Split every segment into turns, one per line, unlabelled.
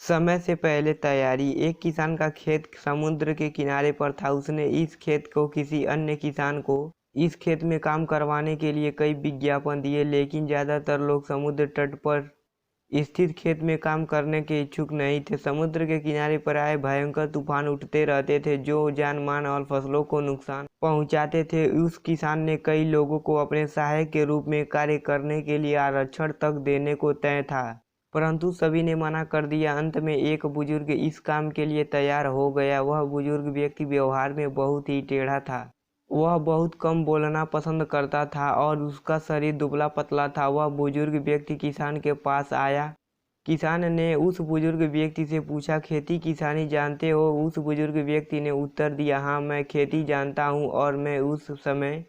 समय से पहले तैयारी। एक किसान का खेत समुद्र के किनारे पर था। उसने इस खेत को किसी अन्य किसान को इस खेत में काम करवाने के लिए कई विज्ञापन दिए, लेकिन ज्यादातर लोग समुद्र तट पर स्थित खेत में काम करने के इच्छुक नहीं थे। समुद्र के किनारे पर आए भयंकर तूफान उठते रहते थे जो जान माल और फसलों को नुकसान पहुंचाते थे। उस किसान ने कई लोगों को अपने सहायक के रूप में कार्य करने के लिए आरक्षण तक देने को तय था, परंतु सभी ने मना कर दिया। अंत में एक बुजुर्ग इस काम के लिए तैयार हो गया। वह बुजुर्ग व्यक्ति व्यवहार में बहुत ही टेढ़ा था। वह बहुत कम बोलना पसंद करता था और उसका शरीर दुबला पतला था। वह बुजुर्ग व्यक्ति किसान के पास आया। किसान ने उस बुजुर्ग व्यक्ति से पूछा, खेती किसानी जानते हो? उस बुजुर्ग व्यक्ति ने उत्तर दिया, हाँ मैं खेती जानता हूँ और मैं उस समय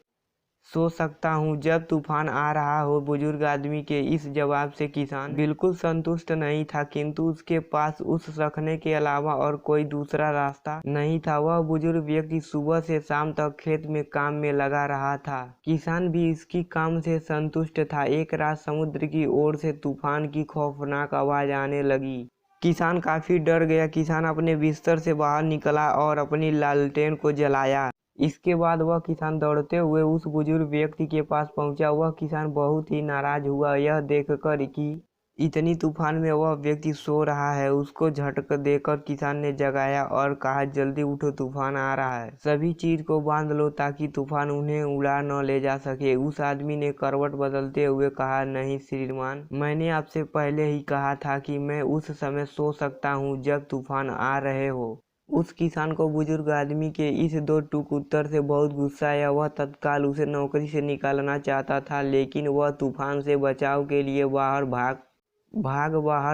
सो सकता हूँ जब तूफान आ रहा हो। बुजुर्ग आदमी के इस जवाब से किसान बिल्कुल संतुष्ट नहीं था, किंतु उसके पास उस रखने के अलावा और कोई दूसरा रास्ता नहीं था। वह बुजुर्ग व्यक्ति सुबह से शाम तक खेत में काम में लगा रहा था। किसान भी इसकी काम से संतुष्ट था। एक रात समुद्र की ओर से तूफान की खौफनाक आवाज आने लगी। किसान काफी डर गया। किसान अपने बिस्तर से बाहर निकला और अपनी लालटेन को जलाया। इसके बाद वह किसान दौड़ते हुए उस बुजुर्ग व्यक्ति के पास पहुंचा। वह किसान बहुत ही नाराज हुआ यह देखकर कि इतनी तूफान में वह व्यक्ति सो रहा है। उसको झटक देकर किसान ने जगाया और कहा, जल्दी उठो, तूफान आ रहा है, सभी चीज को बांध लो ताकि तूफान उन्हें उड़ा न ले जा सके। उस आदमी ने करवट बदलते हुए कहा, नहीं श्रीमान, मैंने आपसे पहले ही कहा था कि मैं उस समय सो सकता हूँ जब तूफान आ रहे हो। उस किसान को बुजुर्ग आदमी के इस दो टूक उत्तर से बहुत गुस्सा आया। वह तत्काल उसे नौकरी से निकालना चाहता था, लेकिन वह तूफान से बचाव के लिए बाहर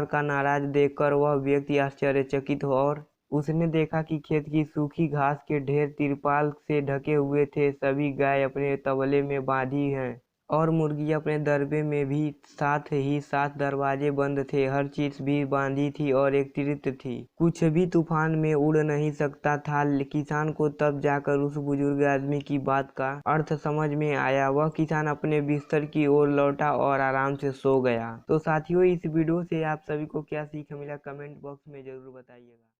का नाराज देखकर वह व्यक्ति आश्चर्यचकित हो और उसने देखा कि खेत की सूखी घास के ढेर तिरपाल से ढके हुए थे। सभी गाय अपने तबले में बांधी हैं और मुर्गी अपने दरबे में भी, साथ ही साथ दरवाजे बंद थे। हर चीज भी बांधी थी और एकत्रित थी। कुछ भी तूफान में उड़ नहीं सकता था। किसान को तब जाकर उस बुजुर्ग आदमी की बात का अर्थ समझ में आया। वह किसान अपने बिस्तर की ओर लौटा और आराम से सो गया। तो साथियों, इस वीडियो से आप सभी को क्या सीख मिला, कमेंट बॉक्स में जरूर बताइएगा।